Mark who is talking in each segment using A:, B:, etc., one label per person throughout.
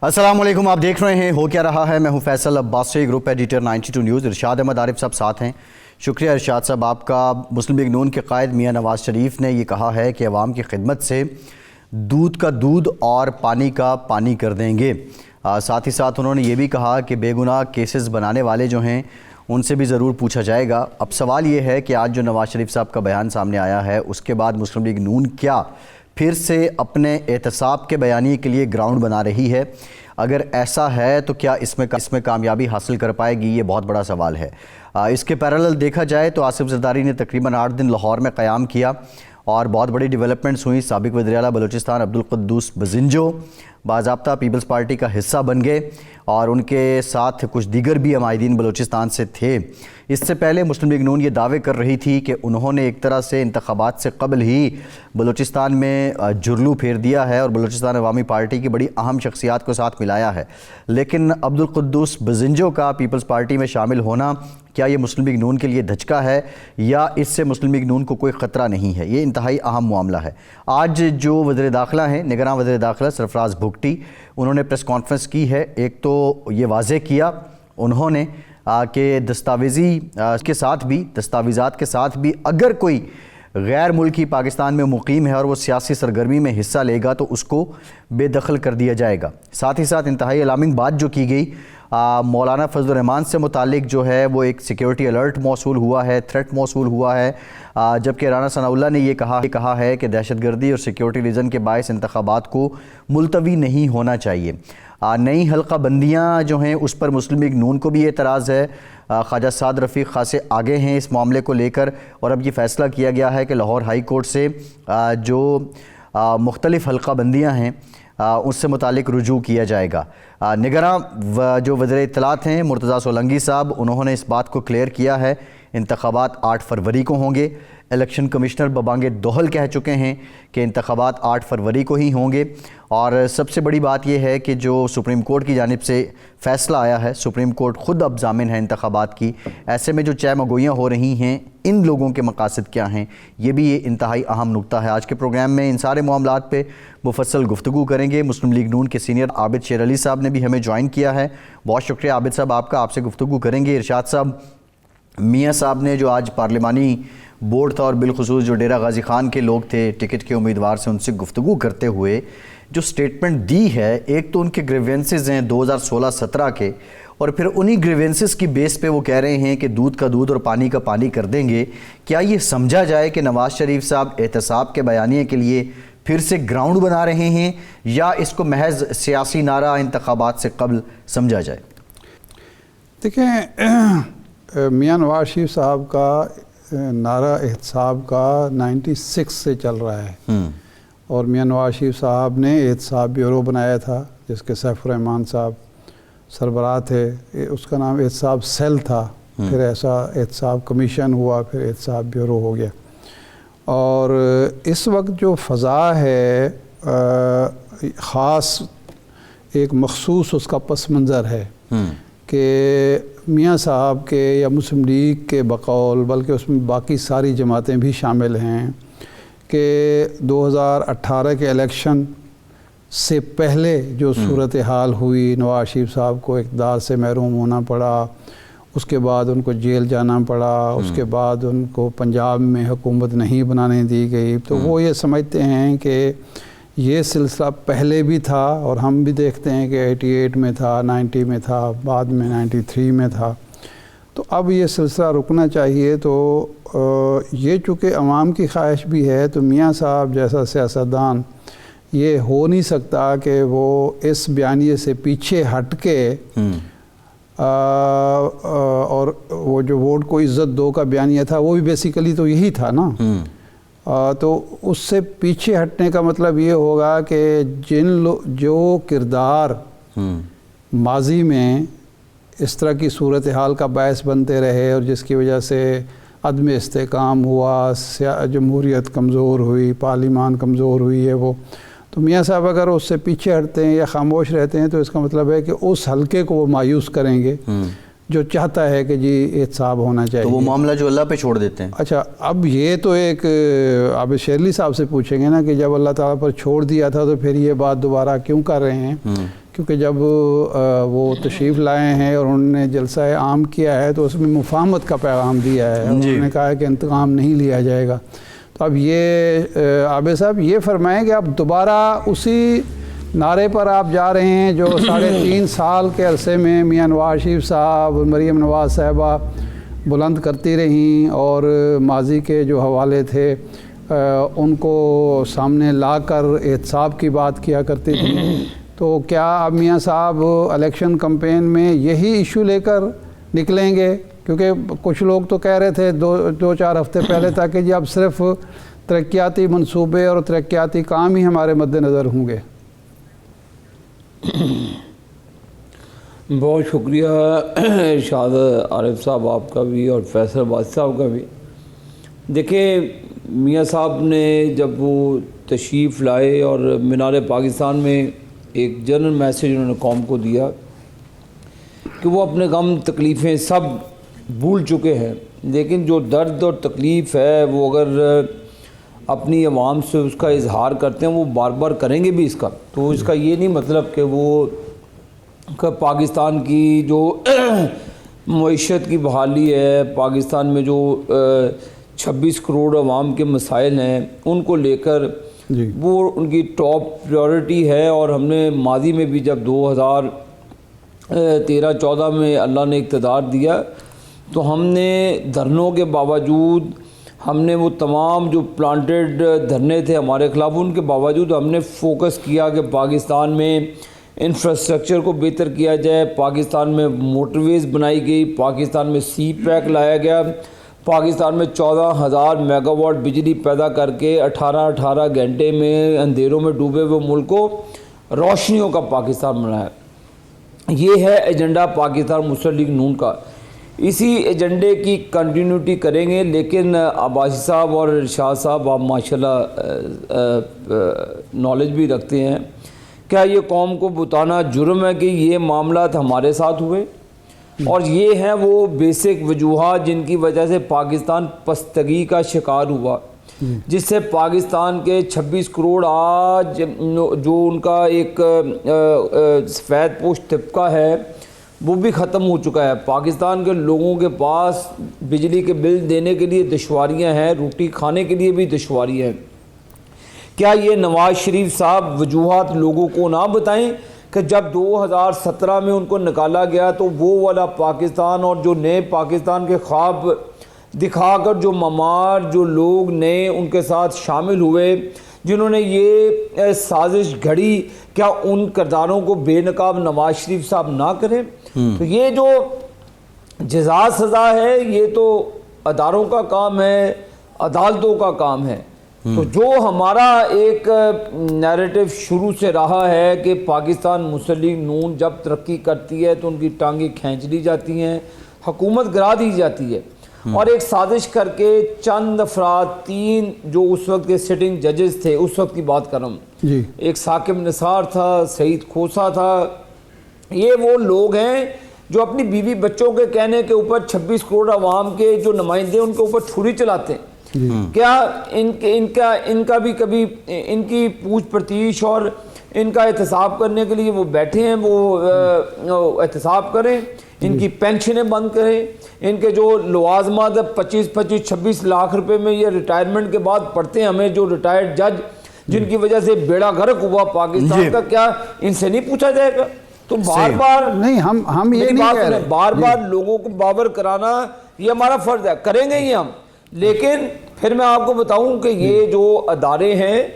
A: السلام علیکم، آپ دیکھ رہے ہیں ہو کیا رہا ہے۔ میں ہوں Faisal Abbasi, group editor 92 news. Irshad Ahmad Arif صاحب ساتھ ہیں۔ شکریہ ارشاد صاحب آپ کا۔ مسلم لیگ نون کے قائد میاں نواز شریف نے یہ کہا ہے کہ عوام کی خدمت سے دودھ کا دودھ اور پانی کا پانی کر دیں گے۔ ساتھ ہی ساتھ انہوں نے یہ بھی کہا کہ بے گناہ کیسز بنانے والے جو ہیں ان سے بھی ضرور پوچھا جائے گا۔ اب سوال یہ ہے کہ آج جو نواز شریف صاحب کا بیان سامنے آیا ہے اس کے بعد مسلم لیگ نون کیا پھر سے اپنے احتساب کے بیانیے کے لیے گراؤنڈ بنا رہی ہے؟ اگر ایسا ہے تو کیا اس میں کامیابی حاصل کر پائے گی؟ یہ بہت بڑا سوال ہے۔ اس کے پیرالل دیکھا جائے تو آصف زرداری نے تقریباً 8 دن لاہور میں قیام کیا اور بہت بڑی ڈیولپمنٹس ہوئیں۔ سابق وزیر اعلیٰ بلوچستان عبدالقدوس بزنجو باضابطہ پیپلز پارٹی کا حصہ بن گئے اور ان کے ساتھ کچھ دیگر بھی عمائدین بلوچستان سے تھے۔ اس سے پہلے مسلم لیگ نون یہ دعوے کر رہی تھی کہ انہوں نے ایک طرح سے انتخابات سے قبل ہی بلوچستان میں جرلو پھیر دیا ہے اور بلوچستان عوامی پارٹی کی بڑی اہم شخصیات کو ساتھ ملایا ہے۔ لیکن عبدالقدوس بزنجو کا پیپلز پارٹی میں شامل ہونا کیا یہ مسلم لیگ نون کے لیے دھچکا ہے یا اس سے مسلم لیگ نون کو کوئی خطرہ نہیں ہے؟ یہ انتہائی اہم معاملہ ہے۔ آج جو وزیر داخلہ ہیں، نگراں وزیر داخلہ سرفراز بھگٹی، انہوں نے پریس کانفرنس کی ہے۔ ایک تو یہ واضح کیا انہوں نے کہ دستاویزات کے ساتھ بھی اگر کوئی غیر ملکی پاکستان میں مقیم ہے اور وہ سیاسی سرگرمی میں حصہ لے گا تو اس کو بے دخل کر دیا جائے گا۔ ساتھ ہی ساتھ انتہائی الارمنگ بات جو کی گئی، مولانا فضل الرحمان سے متعلق جو ہے وہ ایک سیکیورٹی الرٹ موصول ہوا ہے، تھریٹ موصول ہوا ہے، جبکہ رانا ثناء اللہ نے یہ کہا ہے کہ دہشت گردی اور سیکیورٹی ریزن کے باعث انتخابات کو ملتوی نہیں ہونا چاہیے۔ نئی حلقہ بندیاں جو ہیں اس پر مسلم لیگ نون کو بھی اعتراض ہے۔ خواجہ سعد رفیق خاصے آگے ہیں اس معاملے کو لے کر اور اب یہ فیصلہ کیا گیا ہے کہ لاہور ہائی کورٹ سے جو مختلف حلقہ بندیاں ہیں اس سے متعلق رجوع کیا جائے گا۔ نگراں جو وزیر اطلاعات ہیں مرتضیٰ سولنگی صاحب، انہوں نے اس بات کو کلیئر کیا ہے انتخابات 8 فروری کو ہوں گے۔ الیکشن کمشنر ببانگ دوہل کہہ چکے ہیں کہ انتخابات 8 فروری کو ہی ہوں گے۔ اور سب سے بڑی بات یہ ہے کہ جو سپریم کورٹ کی جانب سے فیصلہ آیا ہے، سپریم کورٹ خود اب ضامن ہے انتخابات کی، ایسے میں جو چہ مگوئیاں ہو رہی ہیں ان لوگوں کے مقاصد کیا ہیں، یہ بھی یہ انتہائی اہم نکتہ ہے۔ آج کے پروگرام میں ان سارے معاملات پہ مفصل گفتگو کریں گے۔ مسلم لیگ نون کے سینئر عابد شیر علی صاحب نے بھی ہمیں جوائن کیا ہے، بہت شکریہ عابد صاحب آپ کا، آپ سے گفتگو کریں گے۔ ارشاد صاحب، میاں صاحب نے جو آج پارلیمانی بورڈ تھا اور بالخصوص جو ڈیرہ غازی خان کے لوگ تھے ٹکٹ کے امیدوار سے، ان سے گفتگو کرتے ہوئے جو سٹیٹمنٹ دی ہے، ایک تو ان کے گریوینسز ہیں 2016-17 کے، اور پھر انہی گریوینسز کی بیس پہ وہ کہہ رہے ہیں کہ دودھ کا دودھ اور پانی کا پانی کر دیں گے۔ کیا یہ سمجھا جائے کہ نواز شریف صاحب احتساب کے بیانیے کے لیے پھر سے گراؤنڈ بنا رہے ہیں یا اس کو محض سیاسی نعرہ انتخابات سے قبل سمجھا جائے؟
B: دیکھیں، میاں نواز شریف صاحب کا نعرہ احتساب کا 96 سے چل رہا ہے اور میاں نواز شریف صاحب نے احتساب بیورو بنایا تھا جس کے سیف الرحمان صاحب سربراہ تھے۔ اس کا نام احتساب سیل تھا، پھر ایسا احتساب کمیشن ہوا، پھر احتساب بیورو ہو گیا۔ اور اس وقت جو فضا ہے خاص ایک مخصوص اس کا پس منظر ہے کہ میاں صاحب کے یا مسلم لیگ کے بقول، بلکہ اس میں باقی ساری جماعتیں بھی شامل ہیں، کہ 2018 کے الیکشن سے پہلے جو صورتحال ہوئی، نواز شریف صاحب کو اقتدار سے محروم ہونا پڑا، اس کے بعد ان کو جیل جانا پڑا، اس کے بعد ان کو پنجاب میں حکومت نہیں بنانے دی گئی، تو وہ یہ سمجھتے ہیں کہ یہ سلسلہ پہلے بھی تھا اور ہم بھی دیکھتے ہیں کہ 88 میں تھا، 90 میں تھا، بعد میں 93 میں تھا، تو اب یہ سلسلہ رکنا چاہیے۔ تو یہ چونکہ عوام کی خواہش بھی ہے تو میاں صاحب جیسا سیاستدان یہ ہو نہیں سکتا کہ وہ اس بیانیے سے پیچھے ہٹ کے اور وہ جو ووٹ کو عزت دو کا بیانیہ تھا وہ بھی بیسیکلی تو یہی تھا نا، تو اس سے پیچھے ہٹنے کا مطلب یہ ہوگا کہ جو کردار ماضی میں اس طرح کی صورتحال کا باعث بنتے رہے اور جس کی وجہ سے عدم استحکام ہوا، جمہوریت کمزور ہوئی، پارلیمان کمزور ہوئی ہے، وہ تو میاں صاحب اگر اس سے پیچھے ہٹتے ہیں یا خاموش رہتے ہیں تو اس کا مطلب ہے کہ اس حلقے کو وہ مایوس کریں گے جو چاہتا ہے کہ جی احتساب ہونا چاہیے،
A: تو وہ معاملہ جو اللہ پہ چھوڑ دیتے ہیں۔
B: اچھا، اب یہ تو ایک عابد شیر علی صاحب سے پوچھیں گے نا کہ جب اللہ تعالیٰ پر چھوڑ دیا تھا تو پھر یہ بات دوبارہ کیوں کر رہے ہیں، کیونکہ جب وہ تشریف لائے ہیں اور انہوں نے جلسہ عام کیا ہے تو اس میں مفاہمت کا پیغام دیا ہے، انہوں نے کہا ہے کہ انتقام نہیں لیا جائے گا۔ تو اب یہ عابد صاحب یہ فرمائیں کہ اب دوبارہ اسی نعرے پر آپ جا رہے ہیں جو 3.5 سال کے عرصے میں میاں نواز شریف صاحب اور مریم نواز صاحبہ بلند کرتی رہیں اور ماضی کے جو حوالے تھے ان کو سامنے لا کر احتساب کی بات کیا کرتی تھیں، تو کیا اب میاں صاحب الیکشن کمپین میں یہی ایشو لے کر نکلیں گے؟ کیونکہ کچھ لوگ تو کہہ رہے تھے 2-4 ہفتے پہلے تک کہ جی اب صرف ترقیاتی منصوبے اور ترقیاتی کام ہی ہمارے مد نظر ہوں گے۔
C: بہت شکریہ ارشاد عارف صاحب آپ کا بھی اور فیصل عباسی صاحب کا بھی۔ دیکھیں میاں صاحب نے جب وہ تشریف لائے اور مینار پاکستان میں ایک جنرل میسیج انہوں نے قوم کو دیا کہ وہ اپنے غم تکلیفیں سب بھول چکے ہیں، لیکن جو درد اور تکلیف ہے وہ اگر اپنی عوام سے اس کا اظہار کرتے ہیں وہ بار بار کریں گے بھی اس کا، تو اس کا یہ نہیں مطلب کہ وہ پاکستان کی جو معیشت کی بحالی ہے، پاکستان میں جو 26 کروڑ عوام کے مسائل ہیں ان کو لے کر وہ ان کی ٹاپ پریورٹی ہے۔ اور ہم نے ماضی میں بھی جب 2013-14 میں اللہ نے اقتدار دیا تو ہم نے دھرنوں کے باوجود، ہم نے وہ تمام جو پلانٹڈ دھرنے تھے ہمارے خلاف ان کے باوجود ہم نے فوکس کیا کہ پاکستان میں انفراسٹرکچر کو بہتر کیا جائے، پاکستان میں موٹر ویز بنائی گئی، پاکستان میں سی پیک لایا گیا، پاکستان میں 14,000 میگا واٹ بجلی پیدا کر کے 18 گھنٹے میں اندھیروں میں ڈوبے ہوئے ملک کو روشنیوں کا پاکستان بنایا۔ یہ ہے ایجنڈا پاکستان مسلم لیگ نون کا، اسی ایجنڈے کی کنٹینیوٹی کریں گے۔ لیکن عباسی صاحب اور ارشاد صاحب آپ ماشاءاللہ نالج بھی رکھتے ہیں، کیا یہ قوم کو بتانا جرم ہے کہ یہ معاملات ہمارے ساتھ ہوئے؟ اور یہ ہیں وہ بیسک وجوہات جن کی وجہ سے پاکستان پستگی کا شکار ہوا، جس سے پاکستان کے 26 کروڑ آج جو ان کا ایک سفید پوش طبقہ ہے وہ بھی ختم ہو چکا ہے۔ پاکستان کے لوگوں کے پاس بجلی کے بل دینے کے لیے دشواریاں ہیں، روٹی کھانے کے لیے بھی دشواریاں ہیں۔ کیا یہ نواز شریف صاحب وجوہات لوگوں کو نہ بتائیں کہ جب 2017 میں ان کو نکالا گیا تو وہ والا پاکستان اور جو نئے پاکستان کے خواب دکھا کر جو ممار جو لوگ نئے ان کے ساتھ شامل ہوئے، جنہوں نے یہ سازش گھڑی، کیا ان کرداروں کو بے نقاب نواز شریف صاحب نہ کریں؟ تو یہ جو جزا سزا ہے یہ تو اداروں کا کام ہے، عدالتوں کا کام ہے۔ تو جو ہمارا ایک نیریٹو شروع سے رہا ہے کہ پاکستان مسلم لیگ نون جب ترقی کرتی ہے تو ان کی ٹانگیں کھینچ لی جاتی ہیں، حکومت گرا دی جاتی ہے، اور ایک سازش کر کے چند افراد 3 جو اس وقت کے سٹنگ ججز تھے، اس وقت کی بات کر رہا ہوں، ایک ثاقب نثار تھا، سعید کھوسا تھا، یہ وہ لوگ ہیں جو اپنی بیوی بچوں کے کہنے کے اوپر 26 کروڑ عوام کے جو نمائندے ان کے اوپر چھری چلاتے ہیں۔ کیا ان کا بھی کبھی ان کی پوچھ پرتیش اور ان کا احتساب کرنے کے لیے وہ بیٹھے ہیں؟ وہ احتساب کریں، ان کی پینشنیں بند کریں، ان کے جو لوازمات 25-26 لاکھ روپے میں یہ ریٹائرمنٹ کے بعد پڑھتے ہیں ہمیں، جو ریٹائرڈ جج جن کی وجہ سے بیڑا غرق ہوا پاکستان کا، کیا ان سے نہیں پوچھا جائے گا؟ تو بار بار
B: نہیں ہم یہ نہیں کہہ رہے،
C: بار بار لوگوں کو باور کرانا یہ ہمارا فرض ہے، کریں گے ہی ہم۔ لیکن پھر میں آپ کو بتاؤں کہ یہ جو ادارے ہیں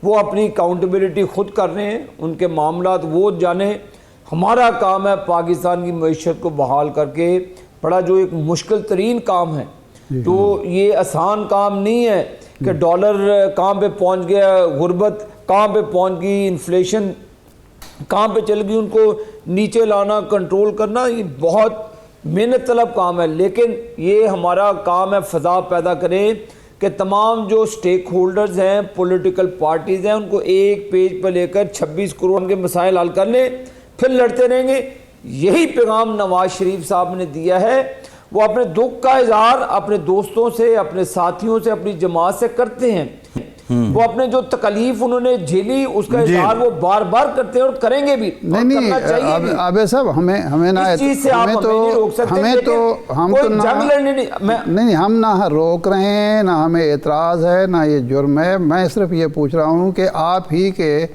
C: وہ اپنی اکاؤنٹیبلٹی خود کر رہے ہیں، ان کے معاملات وہ جانیں۔ ہمارا کام ہے پاکستان کی معیشت کو بحال کر کے، بڑا جو ایک مشکل ترین کام ہے، تو یہ آسان کام نہیں ہے کہ ڈالر کہاں پہ پہنچ گیا، غربت کہاں پہ پہنچ گئی، انفلیشن کہاں پہ چل گئی، ان کو نیچے لانا، کنٹرول کرنا، یہ بہت محنت طلب کام ہے۔ لیکن یہ ہمارا کام ہے فضا پیدا کریں کہ تمام جو سٹیک ہولڈرز ہیں، پولیٹیکل پارٹیز ہیں، ان کو ایک پیج پر لے کر 26 کروڑ کے مسائل حل کر لیں، پھر لڑتے رہیں گے۔ یہی پیغام نواز شریف صاحب نے دیا ہے۔ وہ اپنے دکھ کا اظہار اپنے دوستوں سے، اپنے ساتھیوں سے، اپنی جماعت سے کرتے ہیں، وہ اپنے جو تکلیف انہوں نے جھیلی اس کا اظہار وہ بار بار کرتے ہیں اور کریں گے بھی،
B: نہیں عابد صاحب ہمیں نہ
C: اس چیز سے آپ ہمیں نہیں روک سکتے،
B: نہیں ہم نہ روک رہے ہیں، نہ ہمیں اعتراض ہے، نہ یہ جرم ہے. میں صرف یہ پوچھ رہا ہوں کہ آپ ہی کے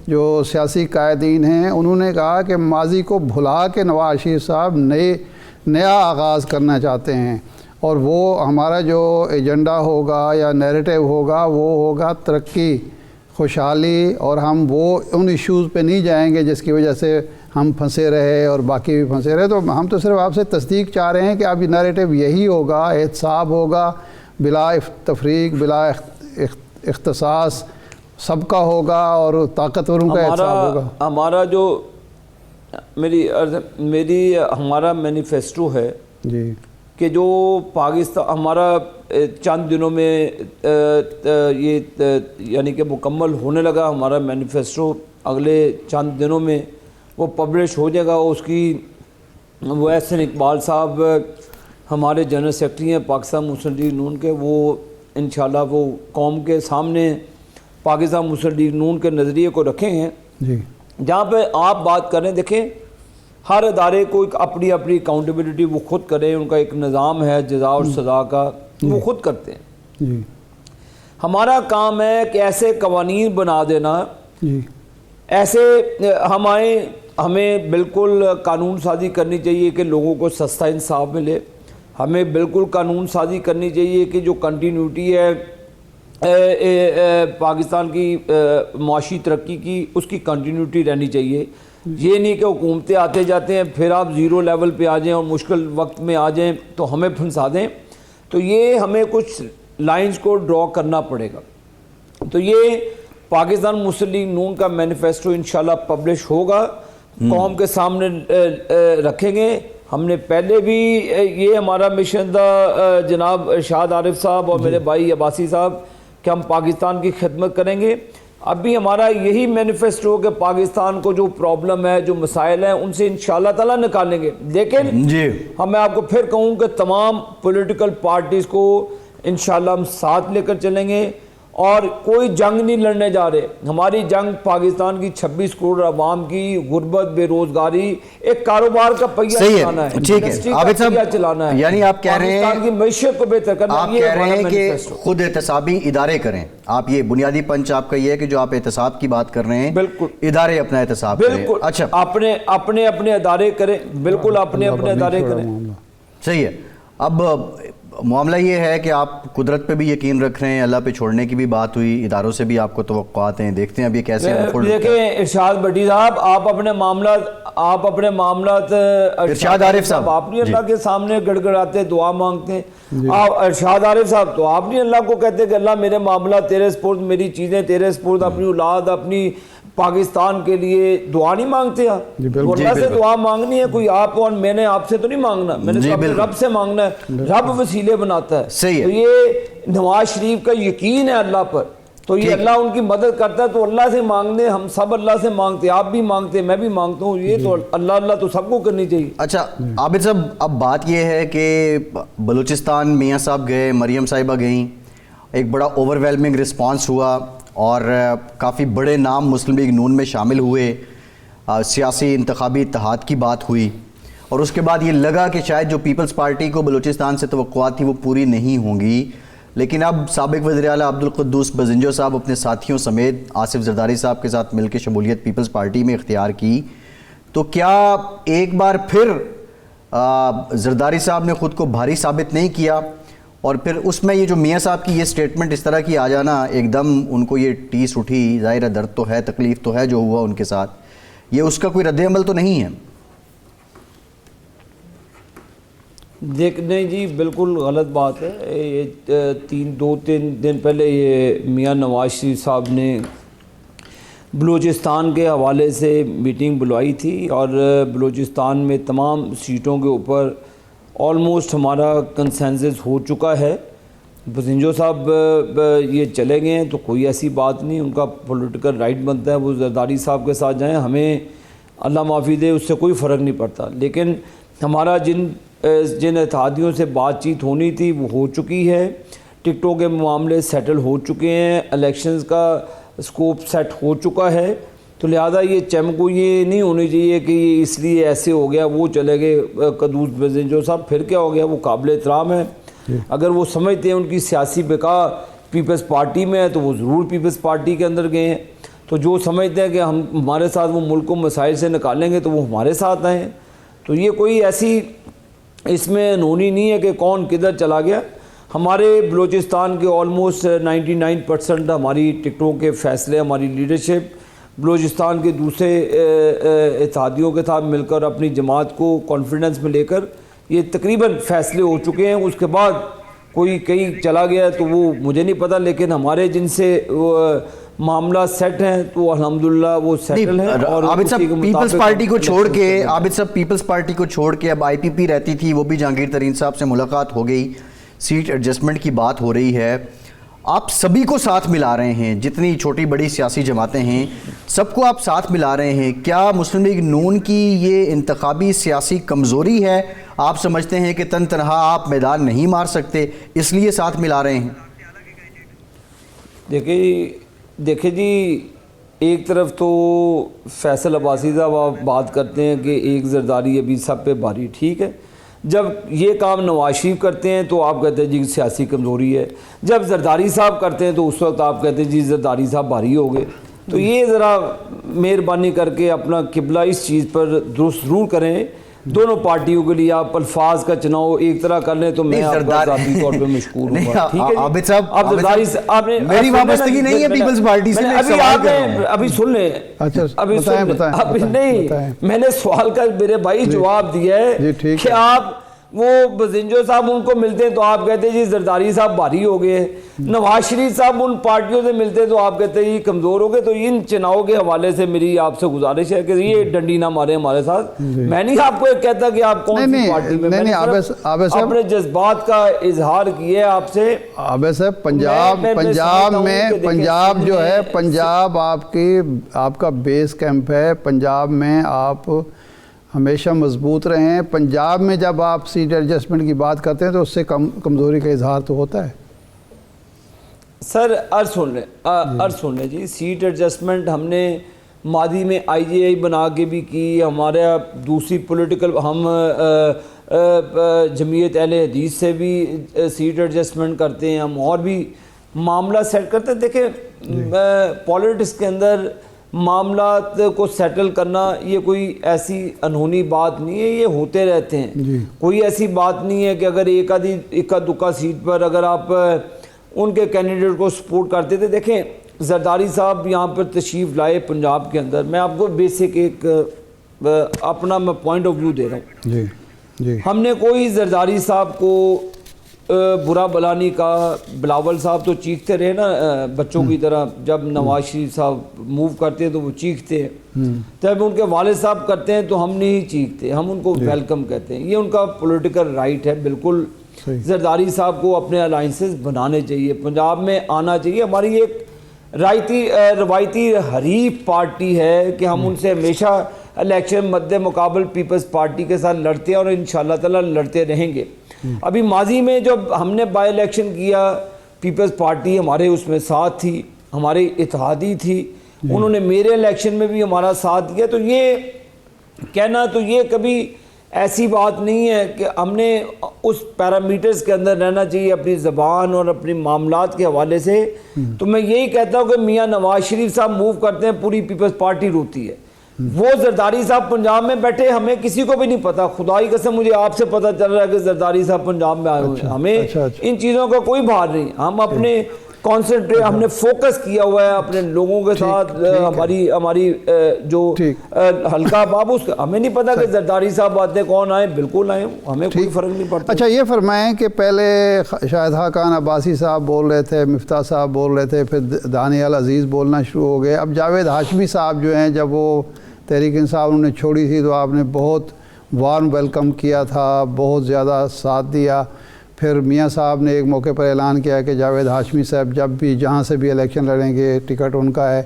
B: جو سیاسی قائدین ہیں انہوں نے کہا کہ ماضی کو بھلا کے نواز شریف صاحب نیا آغاز کرنا چاہتے ہیں، اور وہ ہمارا جو ایجنڈا ہوگا یا نیریٹو ہوگا وہ ہوگا ترقی، خوشحالی، اور ہم وہ ان ایشوز پہ نہیں جائیں گے جس کی وجہ سے ہم پھنسے رہے اور باقی بھی پھنسے رہے. تو ہم تو صرف آپ سے تصدیق چاہ رہے ہیں کہ اب یہ نیریٹو یہی ہوگا، احتساب ہوگا، بلا تفریق، بلا اختصاص، سب کا ہوگا اور طاقتوروں کا احتساب ہوگا.
C: ہمارا جو ہمارا مینیفیسٹو ہے
B: جی
C: کہ جو پاکستان ہمارا چند دنوں میں یہ یعنی کہ مکمل ہونے لگا ہمارا مینیفیسٹو، اگلے چند دنوں میں وہ پبلش ہو جائے گا. اس کی وہ احسن اقبال صاحب ہمارے جنرل سیکرٹری ہیں پاکستان مسلم لیگ نون کے، وہ انشاءاللہ وہ قوم کے سامنے پاکستان مسلم لیگ نون کے نظریے کو رکھے ہیں.
B: جی
C: جہاں پہ آپ بات کریں، دیکھیں ہر ادارے کو ایک اپنی اکاؤنٹیبلٹی وہ خود کریں، ان کا ایک نظام ہے جزا اور سزا کا، وہ خود کرتے ہیں.
B: جی
C: ہمارا کام ہے کہ ایسے قوانین بنا دینا،
B: جی
C: ایسے ہمیں بالکل قانون سازی کرنی چاہیے کہ لوگوں کو سستا انصاف ملے. ہمیں بالکل قانون سازی کرنی چاہیے کہ جو کنٹینیوٹی ہے پاکستان کی معاشی ترقی کی، اس کی کنٹینیوٹی رہنی چاہیے. یہ نہیں کہ حکومتیں آتے جاتے ہیں پھر آپ زیرو لیول پہ آ جائیں اور مشکل وقت میں آ جائیں تو ہمیں پھنسا دیں. تو یہ ہمیں کچھ لائنز کو ڈرا کرنا پڑے گا. تو یہ پاکستان مسلم لیگ نون کا مینیفیسٹو انشاءاللہ پبلش ہوگا، قوم کے سامنے رکھیں گے. ہم نے پہلے بھی یہ ہمارا مشن تھا جناب ارشاد عارف صاحب اور میرے بھائی عباسی صاحب کہ ہم پاکستان کی خدمت کریں گے. اب بھی ہمارا یہی مینیفیسٹو کہ پاکستان کو جو پرابلم ہے، جو مسائل ہیں، ان سے انشاءاللہ تعالیٰ نکالیں گے. لیکن میں آپ کو پھر کہوں کہ تمام پولیٹیکل پارٹیز کو انشاءاللہ ہم ساتھ لے کر چلیں گے اور کوئی جنگ نہیں لڑنے جا رہے. ہماری جنگ پاکستان کی 26 کروڑ عوام کی غربت، بے روزگاری، ایک کاروبار کا پہیہ چلانا ہے، انڈسٹری کا پہیہ چلانا ہے،
A: یعنی آپ کہہ رہے ہیں
C: پاکستان کی معیشت کو بہتر کرنا.
A: آپ کہہ رہے ہیں کہ خود احتسابی ادارے کریں. آپ یہ بنیادی پنچ آپ کا یہ ہے کہ جو آپ احتساب کی بات کر رہے ہیں، بالکل ادارے اپنا احتساب کریں.
C: بالکل
A: اچھا،
C: اپنے ادارے کریں، بالکل اپنے ادارے کریں.
A: صحیح ہے. اب معاملہ یہ ہے کہ آپ قدرت پہ بھی یقین رکھ رہے ہیں، اللہ پہ چھوڑنے کی بھی بات ہوئی، اداروں سے بھی آپ کو توقعات ہیں، دیکھتے ہیں اب یہ کیسے انفولڈ ہوتا ہے.
C: دیکھیں ارشاد بھٹی صاحب، آپ اپنے معاملات
A: ارشاد عارف صاحب
C: آپ نہیں اللہ کے سامنے گڑ گڑاتے دعا مانگتے ہیں. آپ ارشاد عارف صاحب تو آپ نہیں اللہ کو کہتے کہ اللہ میرے معاملات تیرے سپرد، میری چیزیں تیرے سپرد، اپنی اولاد، اپنی پاکستان کے لیے دعا نہیں مانگتے آپ؟ اللہ سے دعا مانگنی ہے کوئی آپ، اور میں نے آپ سے تو نہیں مانگنا، میں نے تو اپنے رب سے مانگنا ہے. رب وسیلے بناتا ہے. تو یہ نواز شریف کا یقین ہے اللہ پر، تو یہ اللہ ان کی مدد کرتا ہے. تو اللہ سے مانگنے، ہم سب اللہ سے مانگتے، آپ بھی مانگتے، میں بھی مانگتا ہوں. یہ تو اللہ تو سب کو کرنی چاہیے.
A: اچھا عابد صاحب، اب بات یہ ہے کہ بلوچستان میاں صاحب گئے، مریم صاحبہ گئیں، ایک بڑا اوور ویلمنگ رسپانس ہوا اور کافی بڑے نام مسلم لیگ نون میں شامل ہوئے، سیاسی انتخابی اتحاد کی بات ہوئی، اور اس کے بعد یہ لگا کہ شاید جو پیپلز پارٹی کو بلوچستان سے توقعات تھی وہ پوری نہیں ہوں گی. لیکن اب سابق وزیر اعلیٰ عبدالقدوس بزنجو صاحب اپنے ساتھیوں سمیت آصف زرداری صاحب کے ساتھ مل کے شمولیت پیپلز پارٹی میں اختیار کی. تو کیا ایک بار پھر زرداری صاحب نے خود کو بھاری ثابت نہیں کیا؟ اور پھر اس میں یہ جو میاں صاحب کی یہ سٹیٹمنٹ اس طرح کی آ جانا، ایک دم ان کو یہ ٹیس اٹھی، ظاہر ہے درد تو ہے، تکلیف تو ہے جو ہوا ان کے ساتھ، یہ اس کا کوئی رد عمل تو نہیں ہے؟
C: نہیں جی، بالکل غلط بات ہے. دو تین دن پہلے یہ میاں نواز شریف صاحب نے بلوچستان کے حوالے سے میٹنگ بلوائی تھی، اور بلوچستان میں تمام سیٹوں کے اوپر آلموسٹ ہمارا کنسنسس ہو چکا ہے. بزنجو صاحب یہ چلے گئے ہیں تو کوئی ایسی بات نہیں، ان کا پولیٹیکل رائٹ بنتا ہے وہ زرداری صاحب کے ساتھ جائیں، ہمیں اللہ معافی دے اس سے کوئی فرق نہیں پڑتا. لیکن ہمارا جن اتحادیوں سے بات چیت ہونی تھی وہ ہو چکی ہے. ٹکٹوں کے معاملے سیٹل ہو چکے ہیں، الیکشنز کا سکوپ سیٹ ہو چکا ہے، تو لہذا یہ چیم کو یہ نہیں ہونی چاہیے کہ یہ اس لیے ایسے ہو گیا، وہ چلے گئے قدوس بزنجو صاحب، پھر کیا ہو گیا، وہ قابل احترام ہے. اگر وہ سمجھتے ہیں ان کی سیاسی بقا پیپلز پارٹی میں ہے تو وہ ضرور پیپلز پارٹی کے اندر گئے ہیں. تو جو سمجھتے ہیں کہ ہمارے ساتھ وہ ملک کو مسائل سے نکالیں گے تو وہ ہمارے ساتھ آئیں. تو یہ کوئی ایسی اس میں انہونی نہیں ہے کہ کون کدھر چلا گیا. ہمارے بلوچستان کے آلموسٹ 99% ہماری ٹکٹوں کے فیصلے، ہماری لیڈرشپ بلوچستان کے دوسرے اتحادیوں کے ساتھ مل کر اپنی جماعت کو کانفیڈنس میں لے کر یہ تقریباً فیصلے ہو چکے ہیں. اس کے بعد کوئی کہیں چلا گیا تو وہ مجھے نہیں پتہ، لیکن ہمارے جن سے معاملہ سیٹ ہیں تو الحمدللہ وہ سیٹل ہیں. اور
A: عابد صاحب پیپلز پارٹی کو چھوڑ کے پیپلز پارٹی کو چھوڑ کے اب آئی پی پی رہتی تھی، وہ بھی جہانگیر ترین صاحب سے ملاقات ہو گئی، سیٹ ایڈجسٹمنٹ کی بات ہو رہی ہے. آپ سبھی کو ساتھ ملا رہے ہیں، جتنی چھوٹی بڑی سیاسی جماعتیں ہیں سب کو آپ ساتھ ملا رہے ہیں. کیا مسلم لیگ نون کی یہ انتخابی سیاسی کمزوری ہے؟ آپ سمجھتے ہیں کہ تن تنہا آپ میدان نہیں مار سکتے اس لیے ساتھ ملا رہے ہیں؟
C: دیکھیں جی، ایک طرف تو فیصل عباسی صاحب آپ بات کرتے ہیں کہ ایک زرداری ابھی سب پہ بھاری، ٹھیک ہے. جب یہ کام نواز شریف کرتے ہیں تو آپ کہتے ہیں جی سیاسی کمزوری ہے، جب زرداری صاحب کرتے ہیں تو اس وقت آپ کہتے ہیں جی زرداری صاحب بھاری ہو گئے. تو یہ ذرا مہربانی کر کے اپنا قبلہ اس چیز پر درست ضرور کریں. دونوں پارٹیوں کے لیے آپ الفاظ کا چناؤ ایک طرح کر لیں تو میں آپ کا ذاتی طور پہ مشکور ہوں گا. ٹھیک ہے
A: عابد صاحب،
C: آپ زرداری آپ نے
A: میری وابستگی نہیں ہے پیپلز پارٹی سے،
C: ابھی آپ نے ابھی سن لیں، ابھی نہیں، میں نے سوال کا میرے بھائی جواب دیا ہے کہ آپ وہ بزنجو صاحب ان کو ملتے ہیں تو آپ کہتے ہیں جی زرداری صاحب بھاری ہو گئے، نواز شریف صاحب ان پارٹیوں سے ملتے ہیں تو آپ کہتے ہیں یہ کمزور ہو گئے. تو ان چناؤ کے حوالے سے میری آپ سے گزارش ہے کہ یہ ڈنڈی نہ مارے ہمارے ساتھ. میں نہیں آپ کو کہتا کہ آپ کون سی پارٹی میں، میں نے اپنے جذبات کا اظہار کیا آپ سے.
B: عابد صاحب، پنجاب جو ہے، پنجاب آپ کا بیس کیمپ ہے. پنجاب میں آپ ہمیشہ مضبوط رہے ہیں. پنجاب میں جب آپ سیٹ ایڈجسٹمنٹ کی بات کرتے ہیں تو اس سے کمزوری کا اظہار تو ہوتا ہے.
C: سر عرض سن لیں جی، سیٹ ایڈجسٹمنٹ ہم نے ماضی میں آئی جی آئی بنا کے بھی کی. ہمارے دوسری پولیٹیکل ہم جمعیت اہل حدیث سے بھی سیٹ ایڈجسٹمنٹ کرتے ہیں، ہم اور بھی معاملہ سیٹ کرتے ہیں. دیکھیں پولیٹکس کے اندر معاملات کو سیٹل کرنا یہ کوئی ایسی انہونی بات نہیں ہے، یہ ہوتے رہتے ہیں. کوئی ایسی بات نہیں ہے کہ اگر ایک اکا دکا سیٹ پر اگر آپ ان کے کینڈیڈیٹ کو سپورٹ کرتے تھے. دیکھیں زرداری صاحب یہاں پر تشریف لائے پنجاب کے اندر، میں آپ کو بیسک ایک اپنا میں پوائنٹ آف ویو دے رہا ہوں.
B: جی
C: ہم نے کوئی زرداری صاحب کو برا بلا نہیں کہا. بلاول صاحب تو چیختے رہے نا بچوں کی طرح، جب نواز شریف صاحب موو کرتے ہیں تو وہ چیختے ہیں، جب ان کے والد صاحب کرتے ہیں تو ہم نہیں چیختے، ہم ان کو ویلکم کہتے ہیں. یہ ان کا پولیٹیکل رائٹ ہے. بالکل زرداری صاحب کو اپنے الائنسز بنانے چاہیے، پنجاب میں آنا چاہیے. ہماری ایک روایتی حریف پارٹی ہے کہ ہم ان سے ہمیشہ الیکشن مد مقابل پیپلز پارٹی کے ساتھ لڑتے ہیں اور انشاءاللہ تعالی لڑتے رہیں گے. ابھی ماضی میں جب ہم نے بائی الیکشن کیا، پیپلز پارٹی ہمارے اس میں ساتھ تھی، ہمارے اتحادی تھی، انہوں نے میرے الیکشن میں بھی ہمارا ساتھ دیا. تو یہ کہنا تو یہ کبھی ایسی بات نہیں ہے کہ ہم نے اس پیرامیٹرز کے اندر رہنا چاہیے اپنی زبان اور اپنی معاملات کے حوالے سے. تو میں یہی کہتا ہوں کہ میاں نواز شریف صاحب موو کرتے ہیں پوری پیپلز پارٹی روتی ہے. وہ زرداری صاحب پنجاب میں بیٹھے، ہمیں کسی کو بھی نہیں پتا، خدائی قسم مجھے آپ سے پتہ چل رہا ہے کہ زرداری صاحب پنجاب میں آئے ہوئے ہیں. ہمیں ان چیزوں کا کوئی بھار نہیں. ہم اپنے ہم نے فوکس کیا ہوا ہے اپنے لوگوں کے ساتھ. ہماری جو حلقہ بابو، ہمیں نہیں پتا کہ زرداری صاحب آتے کون آئے، بالکل آئے، ہمیں کوئی فرق نہیں پڑتا.
B: اچھا یہ فرمائیں کہ پہلے شاہد خاقان عباسی صاحب بول رہے تھے، مفتاح صاحب بول رہے تھے، پھر دانیال عزیز بولنا شروع ہو گئے. اب جاوید ہاشمی صاحب جو ہیں، جب وہ تحریک انصاف انہوں نے چھوڑی تھی تو آپ نے بہت وارم ویلکم کیا تھا، بہت زیادہ ساتھ دیا. پھر میاں صاحب نے ایک موقع پر اعلان کیا کہ جاوید ہاشمی صاحب جب بھی جہاں سے بھی الیکشن لڑیں گے ٹکٹ ان کا ہے.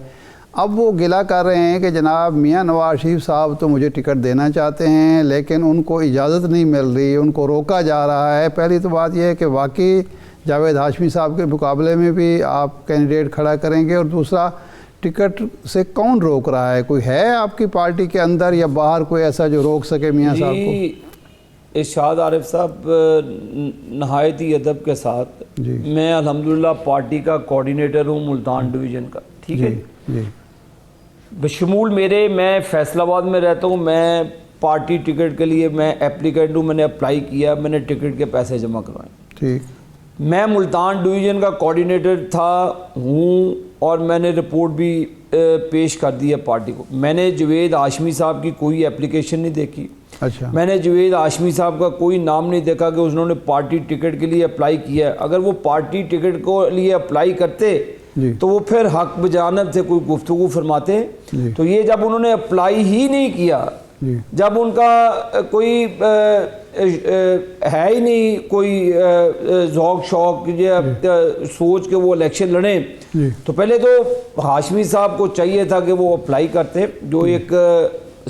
B: اب وہ گلہ کر رہے ہیں کہ جناب میاں نواز شریف صاحب تو مجھے ٹکٹ دینا چاہتے ہیں لیکن ان کو اجازت نہیں مل رہی، ان کو روکا جا رہا ہے. پہلی تو بات یہ ہے کہ واقعی جاوید ہاشمی صاحب کے مقابلے میں بھی آپ کینڈیڈیٹ کھڑا کریں گے؟ اور دوسرا، ٹکٹ سے کون روک رہا ہے؟ کوئی ہے آپ کی پارٹی کے اندر یا باہر کوئی ایسا جو روک سکے میاں صاحب کو؟
C: ارشاد عارف صاحب نہایت ہی ادب کے ساتھ، میں الحمدللہ پارٹی کا کوارڈینیٹر ہوں ملتان ڈویژن کا، ٹھیک ہے
B: جی
C: بشمول میرے، میں فیصل آباد میں رہتا ہوں، میں پارٹی ٹکٹ کے لیے میں اپلیکینٹ ہوں، میں نے اپلائی کیا، میں نے ٹکٹ کے پیسے جمع کروائے،
B: ٹھیک،
C: میں ملتان ڈویژن کا کوارڈینیٹر ہوں اور میں نے رپورٹ بھی پیش کر دی ہے پارٹی کو۔ میں نے جوید ہاشمی صاحب کی کوئی اپلیکیشن نہیں دیکھی،
B: اچھا،
C: میں نے جوید ہاشمی صاحب کا کوئی نام نہیں دیکھا کہ انہوں نے پارٹی ٹکٹ کے لیے اپلائی کیا ہے۔ اگر وہ پارٹی ٹکٹ کو لیے اپلائی کرتے تو وہ پھر حق بجانب سے کوئی گفتگو فرماتے، تو یہ جب انہوں نے اپلائی ہی نہیں کیا، جب ان کا کوئی ہے ہی نہیں کوئی ذوق شوق یا سوچ کہ وہ الیکشن لڑیں، تو پہلے تو ہاشمی صاحب کو چاہیے تھا کہ وہ اپلائی کرتے، جو ایک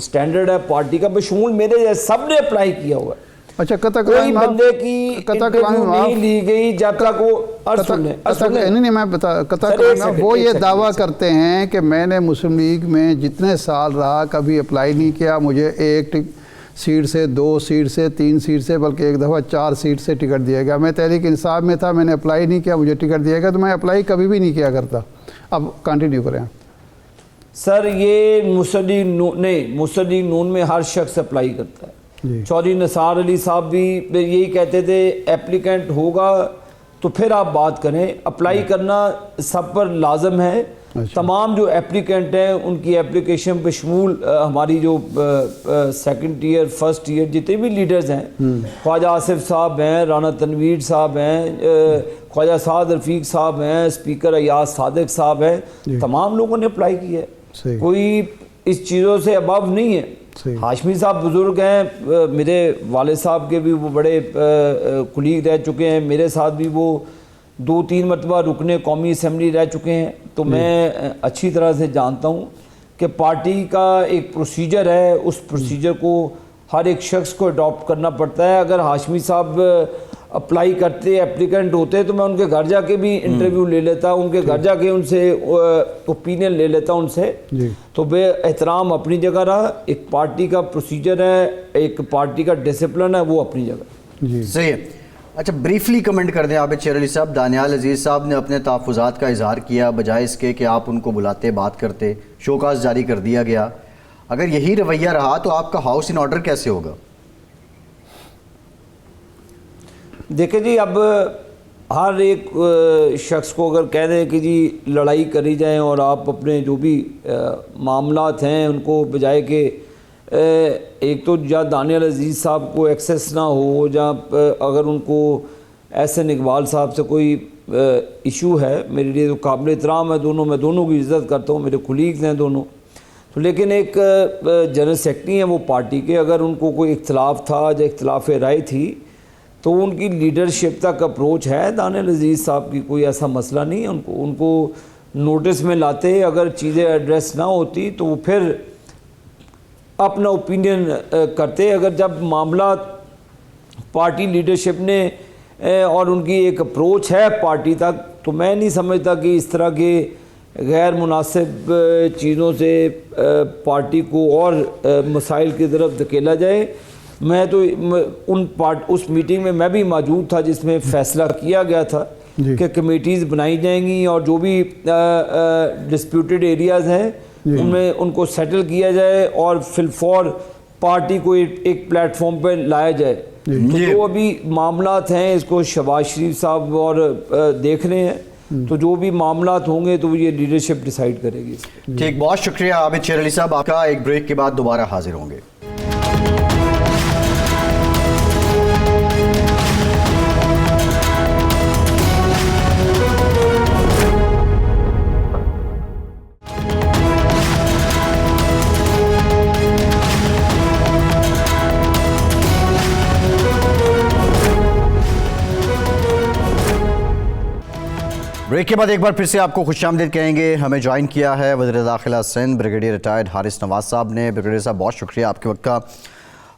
C: سٹینڈرڈ ہے پارٹی کا، بشمول میرے جیسے سب نے اپلائی کیا ہوا ہے۔
B: اچھا،
C: کوئی بندے کی انٹرویو نہیں لی گئی جب تک وہ
B: نہیں، میں قطع کروں گا، وہ یہ دعویٰ کرتے ہیں کہ میں نے مسلم لیگ میں جتنے سال رہا کبھی اپلائی نہیں کیا، مجھے ایک سیٹ سے، 2 سیٹ سے، 3 سیٹ سے، بلکہ ایک دفعہ 4 سیٹ سے ٹکٹ دیا گیا۔ میں تحریک انصاف میں تھا، میں نے اپلائی نہیں کیا، مجھے ٹکٹ دیا گیا، تو میں اپلائی کبھی بھی نہیں کیا کرتا۔ اب کنٹینیو کریں
C: سر۔ یہ مسلم لیگ نون میں ہر شخص اپلائی کرتا ہے۔ چودھری نثار علی صاحب بھی یہی کہتے تھے ایپلیکینٹ ہوگا تو پھر آپ بات کریں، اپلائی کرنا سب پر لازم ہے۔ تمام جو ایپلیکینٹ ہیں ان کی ایپلیکیشن پہ شمول ہماری جو سیکنڈ ایئر فرسٹ ایئر جتنے بھی لیڈرز ہیں، خواجہ آصف صاحب ہیں، رانا تنویر صاحب ہیں، خواجہ سعد رفیق صاحب ہیں، اسپیکر ایاز صادق صاحب ہیں، تمام لوگوں نے اپلائی کیا ہے، کوئی اس چیزوں سے ابو نہیں ہے۔ ہاشمی صاحب بزرگ ہیں، میرے والد صاحب کے بھی وہ بڑے کلیگ رہ چکے ہیں، میرے ساتھ بھی وہ 2-3 مرتبہ رکن قومی اسمبلی رہ چکے ہیں، تو میں اچھی طرح سے جانتا ہوں کہ پارٹی کا ایک پروسیجر ہے، اس پروسیجر کو ہر ایک شخص کو اڈاپٹ کرنا پڑتا ہے۔ اگر ہاشمی صاحب اپلائی کرتے، اپلیکنٹ ہوتے، تو میں ان کے گھر جا کے بھی انٹرویو لے لیتا، ان کے گھر جا کے ان سے اوپینین لے لیتا ان سے، تو بے احترام اپنی جگہ رہا، ایک پارٹی کا پروسیجر ہے، ایک پارٹی کا ڈسپلن ہے، وہ اپنی جگہ۔
A: صحیح ہے۔ اچھا، بریفلی کمنٹ کر دیں عابد شیر علی صاحب، دانیال عزیز صاحب نے اپنے تحفظات کا اظہار کیا، بجائے اس کے کہ آپ ان کو بلاتے بات کرتے، شوکاز جاری کر دیا گیا۔ اگر یہی رویہ رہا تو آپ کا ہاؤس ان آرڈر کیسے ہوگا؟
C: دیکھیں جی، اب ہر ایک شخص کو اگر کہہ دیں کہ جی لڑائی کری جائیں اور آپ اپنے جو بھی معاملات ہیں ان کو بجائے کہ ایک تو یا دانیال عزیز صاحب کو ایکسیس نہ ہو، یا اگر ان کو احسن اقبال صاحب سے کوئی ایشو ہے، میرے لیے تو قابل احترام ہے دونوں، میں دونوں کی عزت کرتا ہوں، میرے کولیگز ہیں دونوں، تو لیکن ایک جنرل سیکرٹری ہیں وہ پارٹی کے، اگر ان کو کوئی اختلاف تھا یا اختلاف رائے تھی تو ان کی لیڈرشپ تک اپروچ ہے۔ دانیال عزیز صاحب کی کوئی ایسا مسئلہ نہیں ہے، ان کو نوٹس میں لاتے، اگر چیزیں ایڈریس نہ ہوتی تو وہ پھر اپنا اوپینین کرتے۔ اگر جب معاملات پارٹی لیڈرشپ نے اور ان کی ایک اپروچ ہے پارٹی تک، تو میں نہیں سمجھتا کہ اس طرح کے غیر مناسب چیزوں سے پارٹی کو اور مسائل کی طرف دھکیلا جائے۔ میں تو اس میٹنگ میں بھی موجود تھا جس میں فیصلہ کیا گیا تھا کہ کمیٹیز بنائی جائیں گی اور جو بھی ڈسپیوٹڈ ایریاز ہیں ان میں ان کو سیٹل کیا جائے اور فی الفور پارٹی کو ایک پلیٹ فارم پہ لایا جائے۔ تو جو ابھی معاملات ہیں اس کو شہباز شریف صاحب اور دیکھ رہے ہیں، تو جو بھی معاملات ہوں گے تو یہ لیڈرشپ ڈیسائیڈ کرے گی۔
A: ٹھیک، بہت شکریہ عابد شیر علی صاحب آپ کا۔ ایک بریک کے بعد دوبارہ حاضر ہوں گے۔ بریک کے بعد ایک بار پھر سے آپ کو خوش آمدید کہیں گے۔ ہمیں جوائن کیا ہے وزیر داخلہ سندھ بریگیڈیئر ریٹائرڈ حارث نواز صاحب نے۔ بریگیڈیئر صاحب بہت شکریہ آپ کے وقت کا۔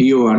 D: POR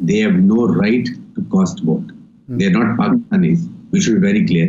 D: they have no right to cast vote. They are not Pakistanis. We should be very clear.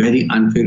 D: very unfair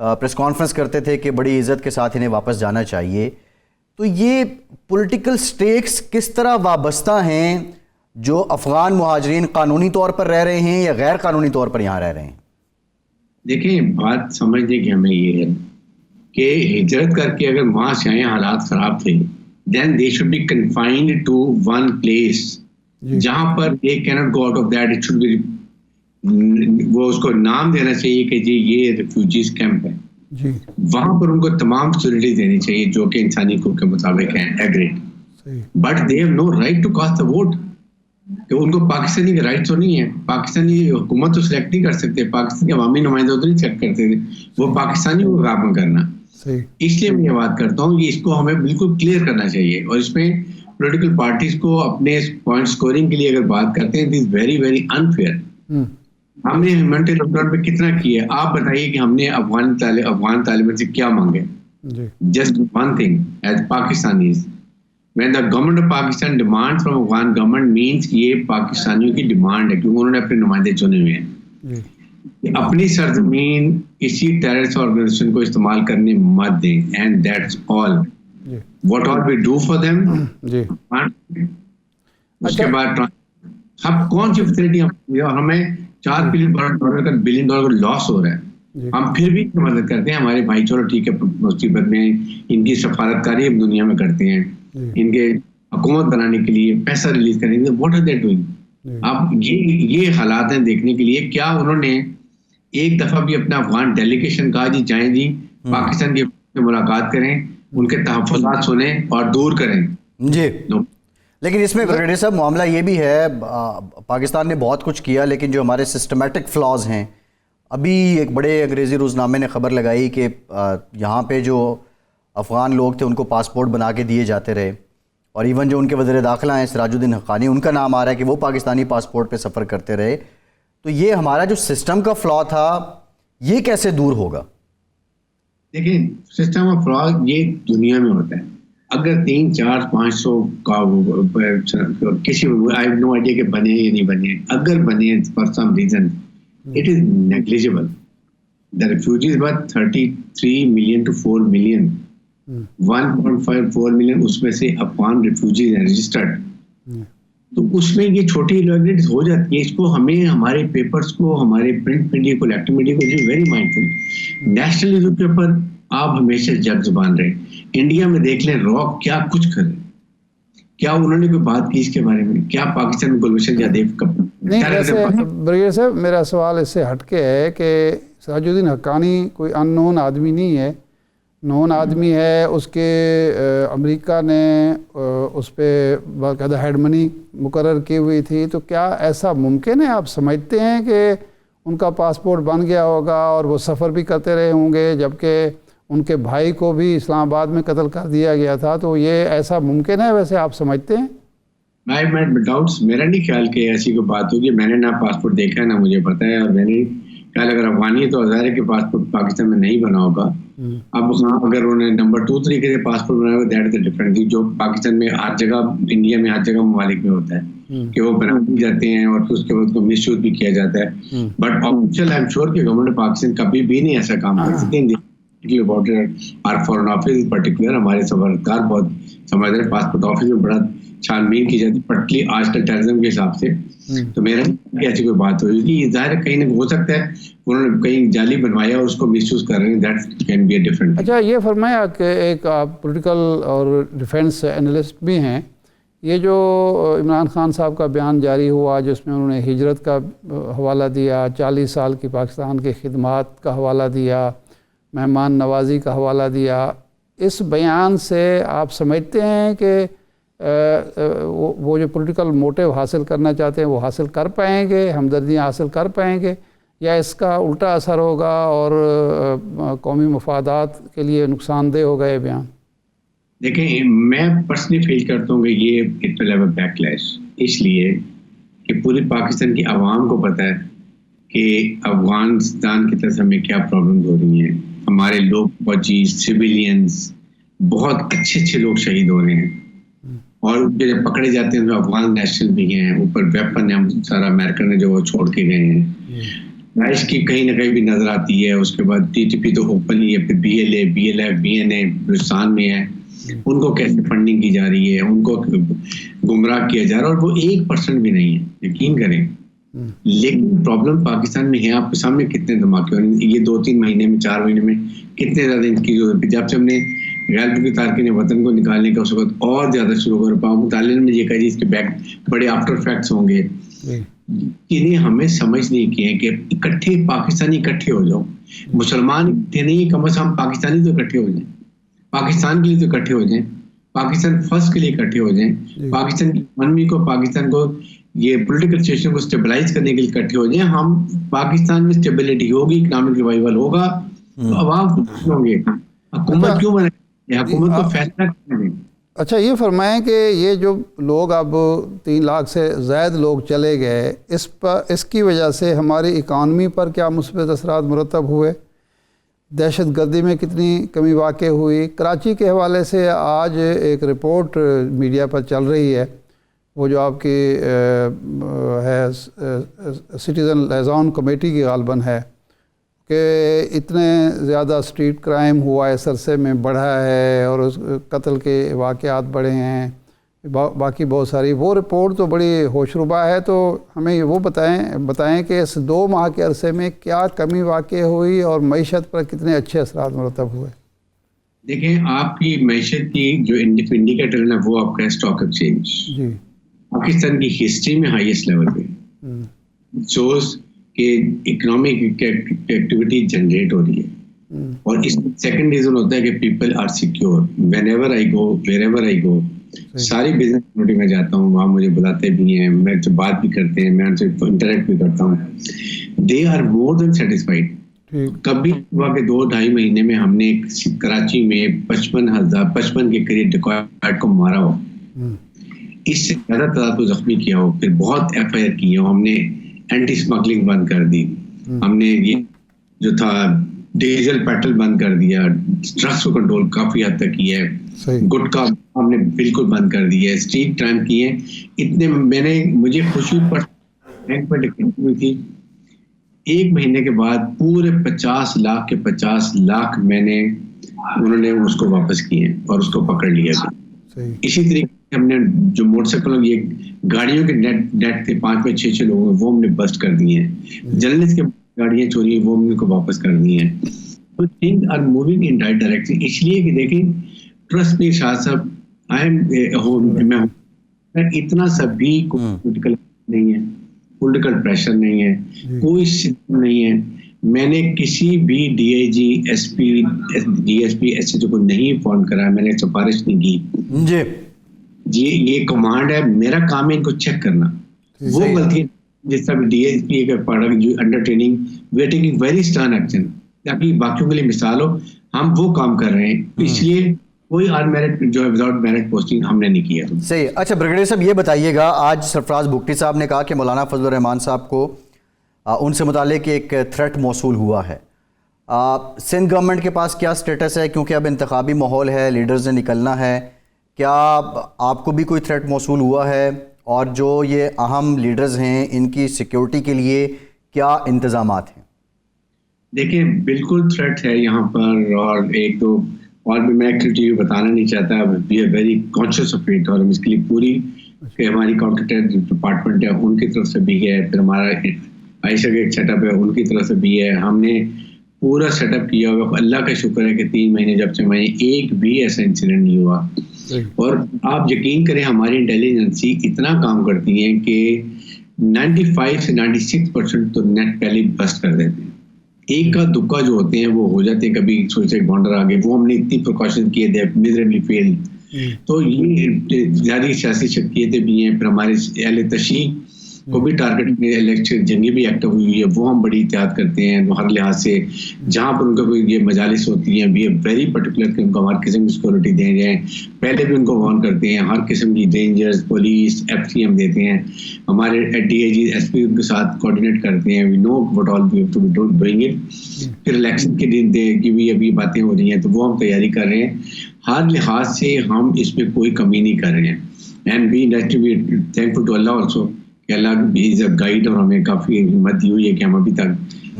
A: press conference کرتے تھے کہ بڑی عزت کے ساتھ انہیں واپس جانا چاہیے. تو یہ پولیٹیکل سٹیکس کس طرح وابستہ ہیں جو افغان مہاجرین قانونی طور پر رہ رہے ہیں یا غیر قانونی طور پر یہاں رہ رہے ہیں؟
D: دیکھیں بات سمجھنے کی ہمیں یہ ہے کہ ہجرت کر کے اگر وہاں سے آئے حالات خراب تھے then they should be confined to one place جہاں پر they cannot go out of that. It should be وہ اس کو نام دینا چاہیے کہ جی یہ ریفیوجیز کیمپ ہے. وہاں پر ان کو تمام فیسلٹیز دینی چاہیے جو کہ انسانی حقوق کے مطابق ہیں agreed. But they have no right to cast the vote. کہ ان کو پاکستانی کے رائٹ تو نہیں ہے. پاکستانی حکومت تو سلیکٹ نہیں کر سکتے, پاکستان کے عوامی نمائندے تو نہیں سلیکٹ کرتے تھے, وہ پاکستانی کو کام کرنا. اس لیے میں یہ بات کرتا ہوں کہ اس کو ہمیں بالکل کلیئر کرنا چاہیے. اور اس میں پولیٹیکل پارٹیز کو اپنے پوائنٹ سکورنگ کے لیے اگر بات کرتے ہیں it is very very unfair. ہم نے ہیومینٹرین لاک پہ کتنا کیا ہے آپ بتائیے کہ ہم نے افغان طالبان سے کیا مانگے؟ Just one thing as Pakistanis when the government of Pakistan demands from Afghan government means یہ پاکستانیوں کی ڈیمانڈ ہے کیونکہ انہوں نے اپنے نمائندے چنے ہوئے ہیں. اپنی سرزمین کسی ٹیررسٹ آرگنائزیشن کو استعمال کرنے مت دیں and that's all. What all we do for them. اس کے بعد ہم کون سی فیسلٹی ہمیں $4 بلین کا لاس ہو رہا ہے, ہم پھر بھی مدد کرتے ہیں ہمارے بھائی. چلو ٹھیک ہے مصیبت میں ان کی سفارتکاری اب دنیا میں کرتے ہیں, ان کے حکومت بنانے کے لیے پیسہ ریلیز کریں گے. What are they doing? اب یہ حالات ہیں دیکھنے کے لیے. کیا انہوں نے ایک دفعہ بھی اپنا افغان ڈیلیگیشن کہا جی جائیں جی پاکستان کی ملاقات کریں, ان کے تحفظات سنیں اور دور کریں؟ جی
A: لیکن اس میں بریگیڈیئر صاحب معاملہ یہ بھی ہے, پاکستان نے بہت کچھ کیا لیکن جو ہمارے سسٹمیٹک فلاز ہیں, ابھی ایک بڑے انگریزی روزنامے نے خبر لگائی کہ یہاں پہ جو افغان لوگ تھے ان کو پاسپورٹ بنا کے دیے جاتے رہے, اور ایون جو ان کے وزیر داخلہ ہیں سراج الدین حقانی, ان کا نام آ رہا ہے کہ وہ پاکستانی پاسپورٹ پہ سفر کرتے رہے. تو یہ ہمارا جو سسٹم کا فلا تھا یہ کیسے دور ہوگا؟
D: دیکھیں سسٹم آف فلا یہ دنیا میں ہوتا ہے. اگر 300-400-500 کا کسی آئی ہیو نو آئیڈیا کہ بنے یا نہیں بنے, اگر بنے for some reason it is negligible. The refugees but 33 million to 4 million, 1.54 million اس میں سے افغان ریفیوجیز ہیں رجسٹرڈ. تو اس میں یہ چھوٹی ریگولیٹریز ہو جاتی ہے. اس کو ہمیں ہمارے پیپرز کو, ہمارے پرنٹ میڈیا کو, الیکٹرک میڈیا کو very mindful. National news paper آپ ہمیشہ جگ زبان رہے. انڈیا میں دیکھ لیں راک کیا کچھ کرے, کیا انہوں نے کوئی بات کی اس کے بارے میں؟ کیا پاکستان میں گلبشن جادیو
B: نہیں؟ بریگیڈیئر صاحب میرا سوال اس سے ہٹ کے ہے کہ سراج الدین حقانی کوئی ان نون آدمی نہیں ہے, نون آدمی ہے. اس کے امریکہ نے اس پہ باقاعدہ ہیڈ منی مقرر کی ہوئی تھی. تو کیا ایسا ممکن ہے, آپ سمجھتے ہیں کہ ان کا پاسپورٹ بن گیا ہوگا اور وہ سفر بھی کرتے رہے ہوں گے, جبکہ ان کے بھائی کو بھی اسلام آباد میں قتل کر دیا گیا تھا؟ تو یہ ایسا ممکن ہے ویسے آپ سمجھتے ہیں؟
D: ڈاؤٹس میرا نہیں خیال کہ ایسی کوئی بات ہوگی. میں نے نہ پاسپورٹ دیکھا ہے نہ مجھے پتا ہے, اور میں نے خیال اگر افغانی ہے تو ظاہر ہے کہ پاسپورٹ پاکستان میں نہیں بنا ہوگا. اب اگر انہوں نے نمبر 2 طریقے سے پاسپورٹ بنایا ہوگا دیٹ از ڈفرنٹ تھنگ, جو پاکستان میں ہر جگہ, انڈیا میں ہر جگہ ممالک میں ہوتا ہے کہ وہ بنا بھی جاتے ہیں اور پھر اس کے بعد کو مس یوز بھی کیا جاتا ہے. But official I am sure کہ گورنمنٹ پاکستان کبھی بھی نہیں ایسا کام کر سکتے. فورن آفس پرٹیکولر ہمارے سفارتکار بہت سمجھدار, پاسپورٹ آفس میں بڑا چھانبین کی جاتی پٹلی آج تک ٹیررزم کے حساب سے. تو میرا ایسی کوئی بات ہوئی کہ ظاہر ہے کہیں نہ ہو سکتا ہے انہوں نے کہیں جعلی بنوایا اور اس کو مس یوز کر رہے ہیں. That can be a different.
B: اچھا یہ فرمایا کہ ایک آپ پولیٹیکل اور ڈیفینس انالسٹ بھی ہیں, یہ جو عمران خان صاحب کا بیان جاری ہوا جس میں انہوں نے ہجرت کا حوالہ دیا, 40 سال کی پاکستان کے خدمات کا حوالہ دیا, مہمان نوازی کا حوالہ دیا, اس بیان سے آپ سمجھتے ہیں کہ وہ جو پولیٹیکل موٹیو حاصل کرنا چاہتے ہیں وہ حاصل کر پائیں گے, ہمدردیاں حاصل کر پائیں گے, یا اس کا الٹا اثر ہوگا اور قومی مفادات کے لیے نقصان دہ ہوگا یہ بیان؟
D: دیکھیں میں پرسنلی فیل کرتا ہوں کہ یہ it will have a backlash, اس لیے کہ پوری پاکستان کی عوام کو پتہ ہے کہ افغانستان کی طرف ہمیں کیا پرابلمز ہو رہی ہیں. ہمارے لوگ فوجی, سویلینز, بہت اچھے لوگ شہید ہو رہے ہیں, اور جب پکڑے جاتے ہیں تو افغان نیشنل بھی ہیں, اوپر ویپن ہے سارا امریکہ نے جو وہ چھوڑ کے گئے ہیں. داعش کی کہیں نہ کہیں بھی نظر آتی ہے. اس کے بعد TTP تو اوپن ہی ہے, پھر BLA, BLF, BNA بلوچستان میں ہے, ان کو کیسے فنڈنگ کی جا رہی ہے, ان کو گمراہ کیا جا رہا ہے, اور وہ 1% بھی نہیں ہے, یقین کریں. لیکن پرابلم پاکستان میں ہے, آپ کے سامنے کتنے دھماکے ہو رہے ہیں یہ 2-3 مہینے میں, 4 مہینے میں, کتنے زیادہ ان کی ضرورت ہے. جب سے ہم نے غیر ملکی تارکین وطن کو نکالنے کا اس وقت اور زیادہ شروع ہو رہا. مطالعے میں یہ کہا جی اس کے بیک بڑے آفٹر فیکٹس ہوں گے, انہیں ہمیں سمجھ نہیں کیے کہ اکٹھے پاکستانی اکٹھے ہو جاؤ. مسلمان اکٹھے نہیں, کم از کم پاکستانی تو اکٹھے ہو جائیں, پاکستان کے لیے تو اکٹھے ہو جائیں, پاکستان فرسٹ کے لیے اکٹھے ہو جائیں, پاکستان کی اکانومی کو, پاکستان کو, یہ پولیٹیکل سچویشن کو اسٹیبلائز کرنے کے لیے اکٹھے ہو جائیں. ہم پاکستان میں اسٹیبلٹی ہوگی, اکنامک ریوائول ہوگا, تو عوام خوش ہوں گے. حکومت کیوں بنائے, حکومت کو فیصلہ کرنے دیں.
B: اچھا یہ فرمائیں کہ یہ جو لوگ اب 3 لاکھ سے زائد لوگ چلے گئے, اس کی وجہ سے ہماری اکانومی پر کیا مثبت اثرات مرتب ہوئے؟ دہشت گردی میں کتنی کمی واقع ہوئی؟ کراچی کے حوالے سے آج ایک رپورٹ میڈیا پر چل رہی ہے, وہ جو آپ کی ہے سٹیزن لیزون کمیٹی کی غالباً ہے, کہ اتنے زیادہ اسٹریٹ کرائم ہوا ہے, اس عرصے میں بڑھا ہے, اور قتل کے واقعات بڑھے ہیں, باقی بہت ساری. وہ رپورٹ تو بڑی ہوش ربا ہے, تو ہمیں وہ بتائیں کہ اس 2 ماہ کے عرصے میں کیا کمی واقع ہوئی اور معیشت پر کتنے اچھے اثرات مرتب ہوئے؟
D: دیکھیں, آپ کی معیشت کی جو انڈیکیٹر ہے وہ آپ کا اسٹاک ایکسچینج
B: جی
D: پاکستان کی ہسٹری میں ہائیسٹ لیول پہ شوز کہ اکنامک ایکٹیویٹی جنریٹ ہو رہی ہے. اور اس سیکنڈ ریزن ہوتا ہے کہ people are secure. Whenever I go, wherever I go, ساری بزنس کمیونٹی میں جاتا ہوں, وہاں مجھے بلاتے بھی ہیں, میں سے بات بھی کرتے ہیں, میں ان سے انٹریکٹ بھی کرتا ہوں. They are more than satisfied. کبھی ہوا کہ 2-2.5 مہینے میں ہم نے کراچی میں 55 کے قریب ڈکوائٹ کو مارا ہو, اس سے زیادہ تعداد کو زخمی کیا ہو, پھر بہت FIR کی ہو, ہم نے اینٹی اسمگلنگ بند کر دی, ہم نے یہ جو تھا ڈیزل پیٹرول بند کر دیا, ڈرگس کو کنٹرول کافی حد تک کیا ہے, گٹکا ہم نے بالکل بند کر دیا ہے, اسٹریٹ کرائم کیے ہیں. اتنے میں نے, مجھے خوشی پر بینک پر ڈکلیئر ہوئی تھی, 1 مہینے کے بعد پورے 50 لاکھ کے 50 لاکھ میں نے, انہوں نے اس کو واپس کیے ہیں اور اس کو پکڑ لیا گیا. اسی طریقے سے ہم نے جو موٹر سائیکل, یہ گاڑیوں کے نیٹ تھے 5-6 لوگوں, وہ ہم نے بسٹ کر دیے ہیں. جرنلسٹ کے گاڑیاں چوری ہیں, وہ ہم نے کو واپس کر دی ہیں. تو thing are moving in right direction. اس لیے کہ دیکھیں, ٹرسٹ می شاہ صاحب, میں اتنا سا بھی پولیٹیکل نہیں ہے, پولیٹیکل پریشر نہیں ہے, کوئی سسٹم نہیں ہے. میں نے کسی بھی DIG, SP, DSP, SHO کو نہیں فون کرا, میں نے سفارش نہیں کی. جی یہ کمانڈ ہے, میرا کام ہے ان کو چیک کرنا. وہ غلطی جس طرح DSP کا پڑھا جو under training, we are taking very stern action, تاکہ باقیوں کے لیے مثال ہو. ہم وہ کام کر رہے ہیں, اس لیے کوئی میرٹ جو ہے وداؤٹ میرٹ پوسٹنگ ہم نے نہیں کیا.
A: صحیح. اچھا بریگیڈیئر صاحب یہ بتائیے گا, آج سرفراز بگٹی صاحب نے کہا کہ مولانا فضل الرحمان صاحب کو ان سے متعلق ایک تھریٹ موصول ہوا ہے. سندھ گورنمنٹ کے پاس کیا سٹیٹس ہے, کیونکہ اب انتخابی ماحول ہے, لیڈرز نے نکلنا ہے, کیا آپ کو بھی کوئی تھریٹ موصول ہوا ہے, اور جو یہ اہم لیڈرز ہیں ان کی سیکیورٹی کے لیے کیا انتظامات ہیں؟
D: دیکھیں بالکل تھریٹ ہے یہاں پر, اور ایک تو اور بھی میں ایکچولی بتانا نہیں چاہتا, we are very conscious of it, اور ہم اس کے لیے پوری کہ ہماری کانٹیکٹ ڈپارٹمنٹ ہے ان کی طرف سے بھی ہے, پھر ہمارا عائشہ کا ایک سیٹ اپ ہے ان کی طرف سے بھی ہے, ہم نے پورا سیٹ اپ کیا ہوا. اللہ کا شکر ہے کہ 3 مہینے جب سے میں ایک بھی ایسا انسیڈنٹ نہیں ہوا. اور آپ یقین کریں ہماری انٹیلیجنسی اتنا کام کرتی ہیں کہ 95 سے 96% تو نیٹ پہلے بسٹ کر دیتے ہیں. ایک کا دکا جو ہوتے ہیں وہ ہو جاتے ہیں, کبھی سوسائڈ بانڈر آگے, وہ ہم نے اتنی پریکاشن کیے تھے, میزربلی فیل. تو یہ زیادہ سیاسی شخصیتیں بھی ہیں, پھر ہمارے اہل تشیع کو بھی ٹارگٹ میں الیکشن جنگی بھی ایکٹیو ہوئی ہے, وہ ہم بڑی احتیاط کرتے ہیں ہر لحاظ سے. جہاں پر ان کا کوئی یہ مجالس ہوتی ہیں وی آر ویری پرٹیکولر کہ ان کو ہر قسم کی سیکورٹی دیں جائیں. پہلے بھی ان کو وارن کرتے ہیں, ہر قسم کی ڈینجرز, پولیس, FC ہم دیتے ہیں, ہمارے DIG, SP ان کے ساتھ کوآرڈینیٹ کرتے ہیں. We know what all we have to be doing it. پھر الیکشن کے دن دے کہ بھی ابھی باتیں ہو رہی ہیں, تو وہ ہم تیاری کر رہے ہیں. ہر لحاظ سے ہم اس میں کوئی کمی نہیں کر رہے ہیں. And we need to be thankful to Allah also کہ اللہ از اے گائیڈ, اور ہمیں کافی ہمت دی ہوئی ہے کہ ہم ابھی تک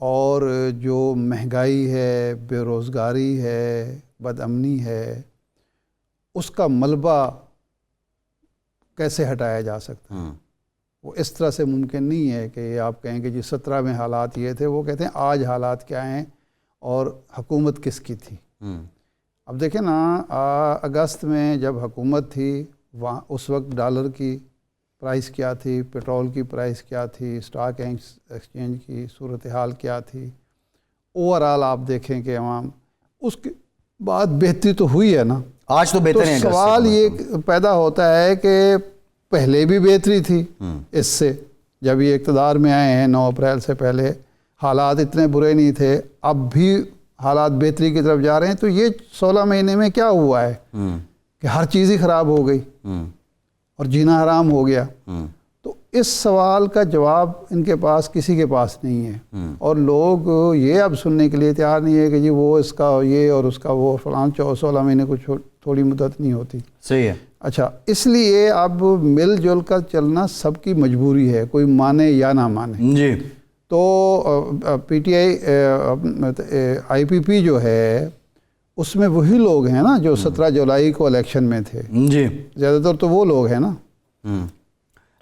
B: اور جو مہنگائی ہے، بے روزگاری ہے، بد امنی ہے، اس کا ملبہ کیسے ہٹایا جا سکتا ہے؟ وہ اس طرح سے ممکن نہیں ہے کہ آپ کہیں کہ جی 17 میں حالات یہ تھے، وہ کہتے ہیں آج حالات کیا ہیں اور حکومت کس کی تھی۔ اب دیکھیں نا، اگست میں جب حکومت تھی وہاں اس وقت ڈالر کی پرائس کیا تھی، پیٹرول کی پرائس کیا تھی، اسٹاک ایکسچینج کی صورتحال کیا تھی، اوورآل آپ دیکھیں کہ عوام اس کے بعد بہتری تو ہوئی ہے نا۔
A: آج تو بہتر ہے۔
B: سوال یہ پیدا ہوتا ہے کہ پہلے بھی بہتری تھی اس سے، جب یہ اقتدار میں آئے ہیں 9 اپریل سے پہلے حالات اتنے برے نہیں تھے، اب بھی حالات بہتری کی طرف جا رہے ہیں، تو یہ 16 مہینے میں کیا ہوا ہے کہ ہر چیز ہی خراب ہو گئی اور جینا حرام ہو گیا؟ تو اس سوال کا جواب ان کے پاس کسی کے پاس نہیں ہے، اور لوگ یہ اب سننے کے لیے تیار نہیں ہے کہ جی وہ اس کا یہ اور اس کا وہ، فلاں 16 مہینے کچھ تھوڑی مدت نہیں ہوتی۔
A: صحیح ہے۔
B: اچھا، اس لیے اب مل جل کر چلنا سب کی مجبوری ہے، کوئی مانے یا نہ مانے۔
A: جی۔
B: تو پی ٹی آئی پی پی جو ہے اس میں وہی لوگ ہیں نا جو 17 جولائی کو الیکشن میں تھے،
A: جی،
B: زیادہ تر تو وہ لوگ ہیں نا۔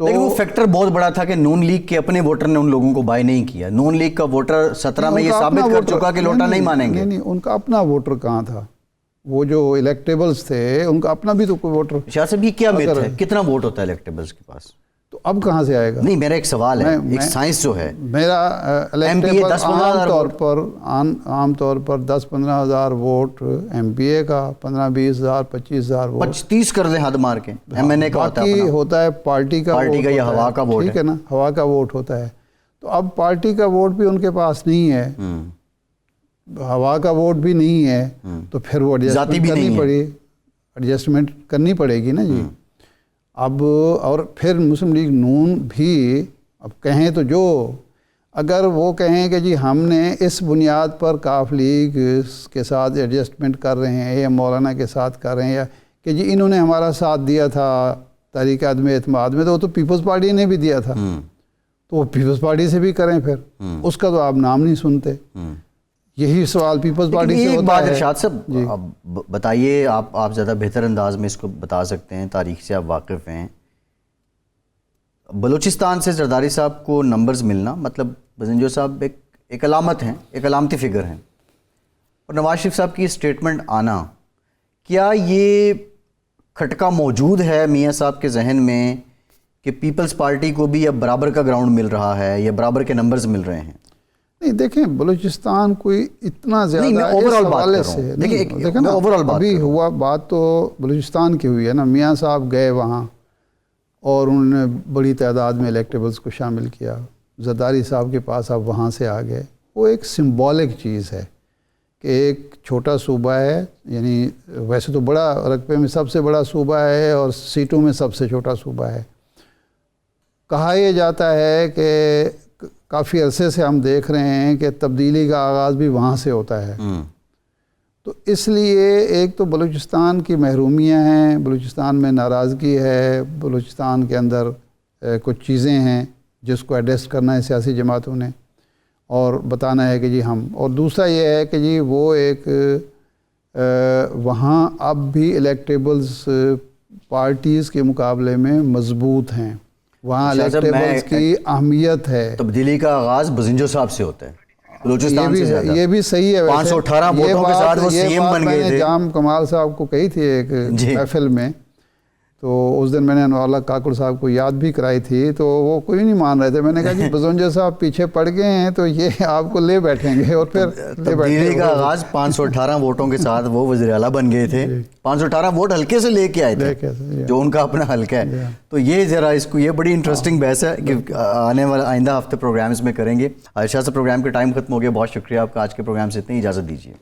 A: لیکن وہ فیکٹر بہت بڑا تھا کہ نون لیگ کے اپنے ووٹر نے ان لوگوں کو بائی نہیں کیا۔ نون لیگ کا ووٹر 17 میں یہ ثابت کر چکا کہ لوٹا نہیں مانیں گے۔
B: نہیں، ان کا اپنا ووٹر کہاں تھا؟ وہ جو الیکٹیبلز تھے ان کا اپنا بھی تو کوئی ووٹر۔
A: شاہ صاحب، یہ کیا میتھ ہے؟ کتنا ووٹ ہوتا ہے الیکٹیبلز کے پاس؟
B: تو اب کہاں سے آئے گا؟
A: نہیں، میرا ایک سوال ہے، ایک سائنس جو ہے
B: میرا الیکٹیبل عام طور پر 10-15 ہزار ووٹ ایم پی اے کا، 15-20 ہزار 25 ہزار ووٹ
A: 30 کر دیں حد مار کے ایم این اے کا
B: ہوتا ہے، پارٹی کا
A: یا ہوا کا ووٹ،
B: ٹھیک ہے نا، ہوا کا ووٹ ہوتا ہے۔ تو اب پارٹی کا ووٹ بھی ان کے پاس نہیں ہے، ہوا کا ووٹ بھی نہیں ہے، تو پھر وہ ایڈجسٹمنٹ کرنی پڑے گی نا جی۔ اب اور پھر مسلم لیگ نون بھی اب کہیں تو جو اگر وہ کہیں کہ جی ہم نے اس بنیاد پر کاف لیگ کے ساتھ ایڈجسٹمنٹ کر رہے ہیں یا مولانا کے ساتھ کر رہے ہیں، یا کہ جی انہوں نے ہمارا ساتھ دیا تھا تحریک عدم اعتماد میں، تو وہ تو پیپلز پارٹی نے بھی دیا تھا، تو وہ پیپلز پارٹی سے بھی کریں، پھر اس کا تو آپ نام نہیں سنتے۔ یہی سوال پیپلز پارٹی سے ہوتا ہے۔
A: ارشاد صاحب بتائیے، آپ زیادہ بہتر انداز میں اس کو بتا سکتے ہیں، تاریخ سے آپ واقف ہیں۔ بلوچستان سے زرداری صاحب کو نمبرز ملنا، مطلب بزنجو صاحب ایک علامت ہیں، ایک علامتی فگر ہیں، اور نواز شریف صاحب کی اسٹیٹمنٹ آنا، کیا یہ کھٹکا موجود ہے میاں صاحب کے ذہن میں کہ پیپلز پارٹی کو بھی اب برابر کا گراؤنڈ مل رہا ہے یا برابر کے نمبرز مل رہے ہیں؟
B: نہیں، دیکھیں بلوچستان کوئی اتنا زیادہ اس حوالے سے دیکھیں نا، ابھی ہوا بات تو بلوچستان کی ہوئی ہے نا، میاں صاحب گئے وہاں اور انہوں نے بڑی تعداد میں الیکٹیبلز کو شامل کیا، زرداری صاحب کے پاس اب وہاں سے آ گئے۔ وہ ایک سمبولک چیز ہے کہ ایک چھوٹا صوبہ ہے، یعنی ویسے تو بڑا رقبے میں سب سے بڑا صوبہ ہے اور سیٹوں میں سب سے چھوٹا صوبہ ہے۔ کہا یہ جاتا ہے کہ کافی عرصے سے ہم دیکھ رہے ہیں کہ تبدیلی کا آغاز بھی وہاں سے ہوتا ہے، تو اس لیے ایک تو بلوچستان کی محرومیاں ہیں، بلوچستان میں ناراضگی ہے، بلوچستان کے اندر کچھ چیزیں ہیں جس کو ایڈریس کرنا ہے سیاسی جماعتوں نے اور بتانا ہے کہ جی ہم، اور دوسرا یہ ہے کہ جی وہ ایک وہاں اب بھی الیکٹیبلز پارٹیز کے مقابلے میں مضبوط ہیں، وہاں الیکٹیبلز کی اہمیت ہے۔
A: تبدیلی کا آغاز بزنجو صاحب سے ہوتا ہے بلوچستان سے زیادہ۔
B: یہ بھی صحیح ہے،
A: 518 ووٹوں کے ساتھ وہ سی ایم بن گئے تھے۔
B: جام کمال صاحب کو کہی تھی ایک محفل میں، تو اس دن میں نے انوار اللہ کاکڑ صاحب کو یاد بھی کرائی تھی، تو وہ کوئی نہیں مان رہے تھے۔ میں نے کہا جی بزنجو صاحب پیچھے پڑ گئے ہیں تو یہ آپ کو لے بیٹھیں گے، اور پھر
A: تبدیلی کا آغاز 518 ووٹوں کے ساتھ وہ وزیر اعلیٰ بن گئے تھے۔ 518 ووٹ حلقے سے لے کے آئے تھے جو ان کا اپنا حلقہ ہے۔ تو یہ ذرا اس کو، یہ بڑی انٹرسٹنگ بحث ہے کہ آنے والا آئندہ ہفتے پروگرامز میں کریں گے۔ ارشاد صاحب، پروگرام کا ٹائم ختم ہو گیا، بہت شکریہ آپ کا، آج کے پروگرام سے اتنی اجازت دیجیے۔